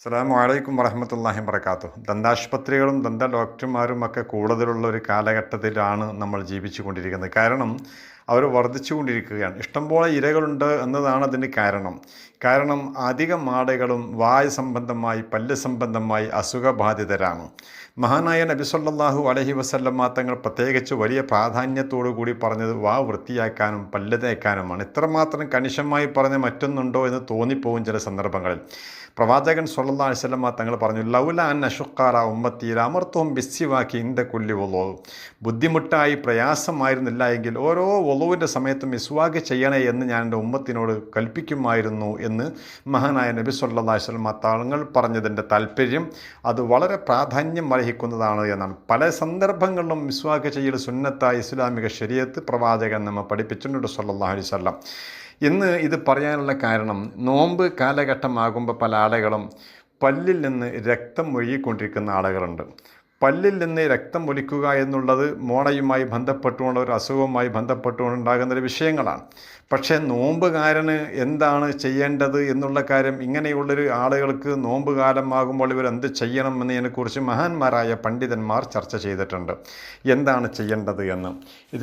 അസ്സലാമു അലൈക്കും വറഹ്മത്തുള്ളാഹി വബറകാതുഹു. ദന്താശുപത്രികളും ദന്ത ഡോക്ടർമാരും ഒക്കെ കൂടുതലുള്ള ഒരു കാലഘട്ടത്തിലാണ് നമ്മൾ ജീവിച്ചു കൊണ്ടിരിക്കുന്നത്. കാരണം അവർ വർദ്ധിച്ചു കൊണ്ടിരിക്കുകയാണ്. ഇഷ്ടംപോലെ ഇരകളുണ്ട് എന്നതാണ് അതിന് കാരണം അധികം ആളുകളും വായു സംബന്ധമായി പല്ല് സംബന്ധമായി അസുഖബാധിതരാണ്. മഹാനായ നബി സല്ലല്ലാഹു അലൈഹി വസല്ലമ തങ്ങൾ പ്രത്യേകിച്ച് വലിയ പ്രാധാന്യത്തോടു കൂടി പറഞ്ഞത് വാ വൃത്തിയാക്കാനും പല്ല് തേക്കാനുമാണ്. ഇത്രമാത്രം കണിശമായി പറഞ്ഞ മറ്റൊന്നുണ്ടോ എന്ന് തോന്നിപ്പോവും ചില സന്ദർഭങ്ങളിൽ. പ്രവാചകൻ സല്ലല്ലാഹു അലൈഹി വസല്ലമ തങ്ങൾ പറഞ്ഞു, ലൗല അൻ അശുക്കാല ഉമ്മത്തി അമർത്തും ബിസ്സിവാക്കി ഇന്ത കുല്ലി വൊളു. ബുദ്ധിമുട്ടായി പ്രയാസമായിരുന്നില്ല എങ്കിൽ ഓരോ വൊളുവിൻ്റെ സമയത്തും മിസ്വാക്ക് ചെയ്യണേ എന്ന് ഞാൻ എൻ്റെ ഉമ്മത്തിനോട് കൽപ്പിക്കുമായിരുന്നു എന്ന് മഹാനായ നബി സല്ലല്ലാഹു അലൈഹി വസല്ലമ തങ്ങൾ പറഞ്ഞതിൻ്റെ താല്പര്യം അത് വളരെ പ്രാധാന്യം അർഹിക്കുന്നതാണ് എന്നാണ്. പല സന്ദർഭങ്ങളിലും മിസ്വാക്ക് ചെയ്യൽ സുന്നത്തായ ഇസ്ലാമിക ശരീഅത്ത് പ്രവാചകൻ നമ്മെ പഠിപ്പിച്ചിട്ടുണ്ട് സല്ലല്ലാഹു അലൈഹി വസല്ലം. ഇന്ന് ഇത് പറയാനുള്ള കാരണം, നോമ്പ് കാലഘട്ടമാകുമ്പോൾ പല ആളുകളും പല്ലിൽ നിന്ന് രക്തം ഒഴുകിക്കൊണ്ടിരിക്കുന്ന ആളുകളുണ്ട്. പല്ലിൽ നിന്ന് രക്തം ഒലിക്കുക എന്നുള്ളത് മോണയുമായി ബന്ധപ്പെട്ടുകൊണ്ട് ഒരു അസുഖവുമായി ബന്ധപ്പെട്ടുകൊണ്ടുണ്ടാകുന്ന ഒരു വിഷയങ്ങളാണ്. പക്ഷേ നോമ്പുകാരന് എന്താണ് ചെയ്യേണ്ടത് എന്നുള്ള കാര്യം, ഇങ്ങനെയുള്ളൊരു ആളുകൾക്ക് നോമ്പ് കാലമാകുമ്പോൾ ഇവർ എന്ത് ചെയ്യണം എന്നതിനെക്കുറിച്ച് മഹാന്മാരായ പണ്ഡിതന്മാർ ചർച്ച ചെയ്തിട്ടുണ്ട്. എന്താണ് ചെയ്യേണ്ടത് എന്ന്.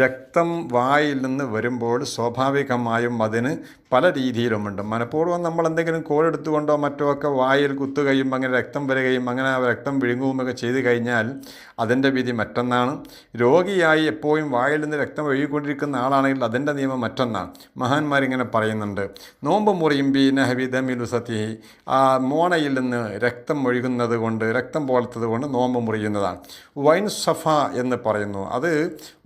രക്തം വായിൽ നിന്ന് വരുമ്പോൾ സ്വാഭാവികമായും അതിന് പല രീതിയിലുമുണ്ട്. മനഃപൂർവ്വം നമ്മൾ എന്തെങ്കിലും കോലെടുത്തുകൊണ്ടോ മറ്റോ ഒക്കെ വായിൽ കുത്തുകയും അങ്ങനെ രക്തം വരികയും അങ്ങനെ ആ രക്തം വിഴുങ്ങുകയുമൊക്കെ ചെയ്തു കഴിഞ്ഞാൽ അതിൻ്റെ വിധി മറ്റൊന്നാണ്. രോഗിയായി എപ്പോഴും വായിൽ നിന്ന് രക്തം ഒഴുകിക്കൊണ്ടിരിക്കുന്ന ആളാണെങ്കിൽ അതിൻ്റെ നിയമം മറ്റൊന്നാണ്. മഹാന്മാരിങ്ങനെ പറയുന്നുണ്ട്, നോമ്പ് മുറിയും ബീനഹവിദമിലുസത്തി, ആ മോണയിൽ നിന്ന് രക്തം ഒഴുകുന്നത് കൊണ്ട്, രക്തം പോലത്തത് കൊണ്ട് നോമ്പ് മുറിയുന്നതാണ്. വൈൻ സഫ എന്ന് പറയുന്നു, അത്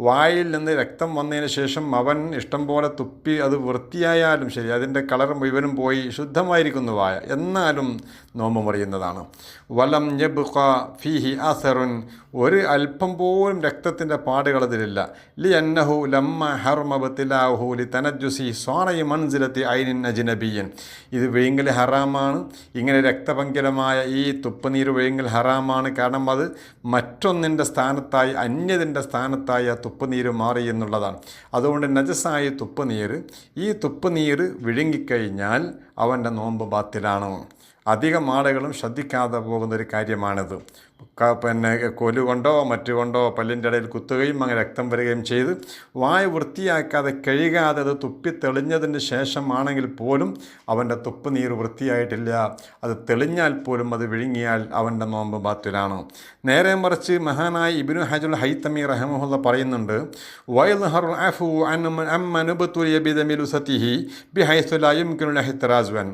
വായിൽ നിന്ന് രക്തം വന്നതിന് ശേഷം അവൻ ഇഷ്ടം പോലെ തുപ്പി അത് വൃത്തിയായാലും ശരി, അതിൻ്റെ കളർ മുഴുവനും പോയി ശുദ്ധമായിരിക്കുന്നു വായ, എന്നാലും നോമ്പ് മുറിയുന്നതാണ്. വലം യബ്ഖ ഫീഹി അസറുൻ, ഒരു അല്പം പോലും രക്തത്തിൻ്റെ പാടുകൾ അതിലില്ല. ലി അന്നഹു ലമ്മ ഹർമബത്തിലാഹു ലി തനജുസി സ്വാണയി മൻസിലത്തി ഐനിൻ അജ്നബിയൻ. ഇത് വിഴുങ്ങൽ ഹറാമാണ്. ഇങ്ങനെ രക്തപങ്കിലമായ ഈ തുപ്പുനീര് വിഴുങ്ങൽ ഹറാമാണ്. കാരണം അത് മറ്റൊന്നിൻ്റെ സ്ഥാനത്തായി, അന്യതിൻ്റെ സ്ഥാനത്തായി ആ തുപ്പുനീര് മാറി എന്നുള്ളതാണ്. അതുകൊണ്ട് നജസായ തുപ്പുനീര്, ഈ തുപ്പുനീര് വിഴുങ്ങിക്കഴിഞ്ഞാൽ അവൻ്റെ നോമ്പ് ബാത്തിലാണ്. അധികം ആളുകളും ശ്രദ്ധിക്കാതെ പോകുന്നൊരു കാര്യമാണിത്. പിന്നെ കൊലുകൊണ്ടോ മറ്റുകൊണ്ടോ പല്ലിൻ്റെ ഇടയിൽ കുത്തുകയും അങ്ങനെ രക്തം വരികയും ചെയ്ത് വായ വൃത്തിയാക്കാതെ കഴുകാതെ അത് തുപ്പി തെളിഞ്ഞതിന് ശേഷമാണെങ്കിൽ പോലും അവൻ്റെ തുപ്പുനീർ വൃത്തിയായിട്ടില്ല. അത് തെളിഞ്ഞാൽ പോലും അത് വിഴുങ്ങിയാൽ അവൻ്റെ നോമ്പ് ബാത്തിലാണ്. നേരെ മറിച്ച് മഹാനായ ഇബ്നു ഹജറുൽ ഹൈതമി റഹിമഹുല്ലാഹ് പറയുന്നുണ്ട്, വയദ്ഹറുൽ അഫു അമ്മൻ ഉബ്തുലിയ ബിദമിലുസതിഹി ബിഹൈസു ലാ യുംകിനുൽ ഇഹ്തിറാസ് വൻ.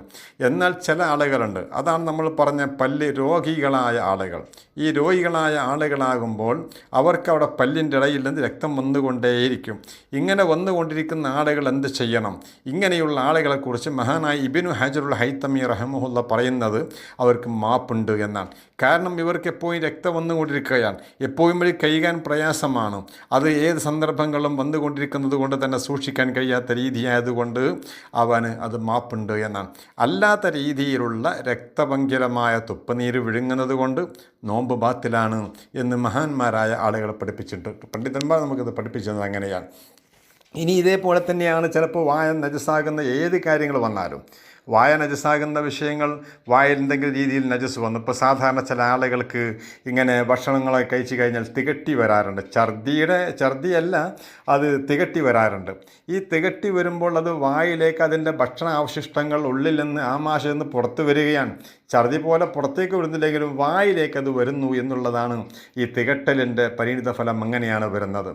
എന്നാൽ ചില ആളുകളുണ്ട്, അതാണ് നമ്മൾ പറഞ്ഞ പല്ല് രോഗികളായ ആളുകൾ. ഈ രോഗികളായ ആളുകളാകുമ്പോൾ അവർക്ക് അവിടെ പല്ലിൻ്റെ ഇടയിൽ നിന്ന് രക്തം വന്നുകൊണ്ടേയിരിക്കും. ഇങ്ങനെ വന്നുകൊണ്ടിരിക്കുന്ന ആളുകൾ എന്ത് ചെയ്യണം? ഇങ്ങനെയുള്ള ആളുകളെക്കുറിച്ച് മഹാനായ ഇബ്നു ഹജറുൽ ഹൈതമി റഹിമഹുല്ലാഹ് പറയുന്നത് അവർക്ക് മാപ്പുണ്ട് എന്നാണ്. കാരണം ഇവർക്ക് എപ്പോഴും രക്തം വന്നുകൊണ്ടിരിക്കുകയാണ്, എപ്പോഴും വഴി കഴുകാൻ പ്രയാസമാണ്. അത് ഏത് സന്ദർഭങ്ങളിലും വന്നുകൊണ്ടിരിക്കുന്നത് കൊണ്ട് തന്നെ സൂക്ഷിക്കാൻ കഴിയാത്ത രീതിയായതുകൊണ്ട് അവന് അത് മാപ്പുണ്ട് എന്നാണ്. അല്ലാത്ത രീതിയിലുള്ള രക്തപങ്കിലമായ തുപ്പുനീര് വിഴുങ്ങുന്നത് കൊണ്ട് നോമ്പ് ബാത്തിലാണ് എന്ന് മഹാന്മാരായ ആളുകളെ പഠിപ്പിച്ചിട്ടുണ്ട്. പണ്ഡിതന്മാർ നമുക്കിത് പഠിപ്പിച്ചത് അങ്ങനെയാണ്. ഇനി ഇതേപോലെ തന്നെയാണ് ചിലപ്പോൾ വായ നജസാകുന്ന ഏത് കാര്യങ്ങൾ വന്നാലും. വായ നജസാകുന്ന വിഷയങ്ങൾ, വായിൽ എന്തെങ്കിലും രീതിയിൽ നജസ് വന്നു. ഇപ്പോൾ സാധാരണ ചില ആളുകൾക്ക് ഇങ്ങനെ ഭക്ഷണങ്ങളൊക്കെ കഴിച്ചു കഴിഞ്ഞാൽ തികട്ടി വരാറുണ്ട്. ഛർദിയല്ല, അത് തികട്ടി വരാറുണ്ട്. ഈ തികട്ടി വരുമ്പോൾ അത് വായിലേക്ക് അതിൻ്റെ ഭക്ഷണ അവശിഷ്ടങ്ങൾ ഉള്ളിൽ നിന്ന് ആമാശയിൽ നിന്ന് പുറത്ത് വരികയാണ്. ഛർദി പോലെ പുറത്തേക്ക് വരുന്നില്ലെങ്കിലും വായിലേക്ക് അത് വരുന്നു എന്നുള്ളതാണ് ഈ തികട്ടലിൻ്റെ പരിണിത ഫലം. അങ്ങനെയാണ് വരുന്നത്.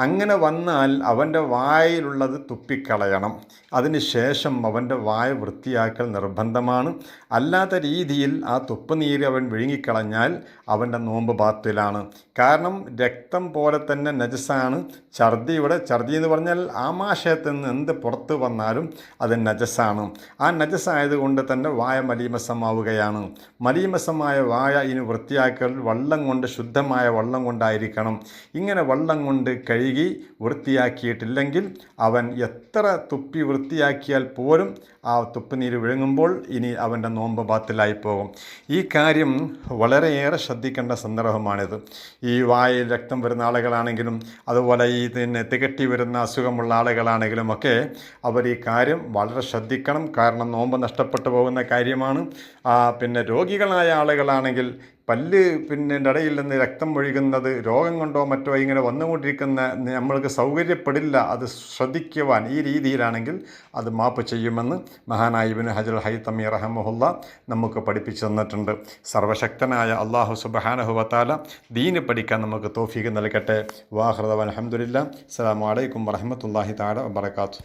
അങ്ങനെ വന്നാൽ അവൻ്റെ വായിലുള്ളത് തുപ്പിക്കളയണം. അതിന് ശേഷം അവൻ്റെ വായ വൃത്തിയാക്കൽ നിർബന്ധമാണ്. അല്ലാത്ത രീതിയിൽ ആ തുപ്പുനീര് അവൻ വിഴുങ്ങിക്കളഞ്ഞാൽ അവൻ്റെ നോമ്പ് ബാത്തിലാണ്. കാരണം രക്തം പോലെ തന്നെ നജസാണ് ഛർദി എന്ന് പറഞ്ഞാൽ ആമാശയത്തിൽ നിന്ന് എന്ത് പുറത്ത് വന്നാലും അത് നജസാണ്. ആ നജസായതുകൊണ്ട് തന്നെ വായ മലീമസമാവുകയാണ്. മലീമസമായ വായ ഇനി വൃത്തിയാക്കൽ വെള്ളം കൊണ്ട്, ശുദ്ധമായ വെള്ളം കൊണ്ടായിരിക്കണം. ഇങ്ങനെ വെള്ളം കൊണ്ട് കഴുകി വൃത്തിയാക്കിയിട്ടില്ലെങ്കിൽ അവൻ എത്ര തുപ്പി വൃത്തിയാക്കിയാൽ പോലും ആ തുപ്പുനീര് വിഴുങ്ങുമ്പോൾ ഇനി അവൻ്റെ നോമ്പ് ബാത്തിലായി പോകും. ഈ കാര്യം വളരെയേറെ ശ്രദ്ധിക്കേണ്ട സന്ദർഭമാണിത്. ഈ വായിൽ രക്തം വരുന്ന ആളുകളാണെങ്കിലും അതുപോലെ ഈ തികട്ടി വരുന്ന അസുഖമുള്ള ആളുകളാണെങ്കിലും ഒക്കെ അവർ ഈ കാര്യം വളരെ ശ്രദ്ധിക്കണം. കാരണം നോമ്പ് നഷ്ടപ്പെട്ടു പോകുന്ന കാര്യമാണ്. പിന്നെ രോഗികളായ ആളുകളാണെങ്കിൽ പല്ല് പിന്നെ ഇടയിൽ നിന്ന് രക്തം ഒഴുകുന്നത് രോഗം കൊണ്ടോ മറ്റോ ഇങ്ങനെ വന്നുകൊണ്ടിരിക്കുന്ന നമ്മൾക്ക് സൗകര്യപ്പെടില്ല, അത് ശ്രദ്ധിക്കുവാൻ ഈ രീതിയിലാണെങ്കിൽ അത് മാപ്പ് ചെയ്യുമെന്ന് മഹാനായ ഇബ്നു ഹജർ ഹൈതമി റഹിമഹുല്ലാ നമുക്ക് പഠിപ്പിച്ചു തന്നിട്ടുണ്ട്. സർവശക്തനായ അല്ലാഹു സുബ്ഹാനഹു വ തആല ദീന് പഠിക്കാൻ നമുക്ക് തൗഫീഖ് നൽകട്ടെ. വാഖിറു ദഅവാന അൽഹംദുലില്ലാഹി. അസ്സലാമു അലൈക്കും വറഹ്മത്തുള്ളാഹി തആല വബറകാതുഹു.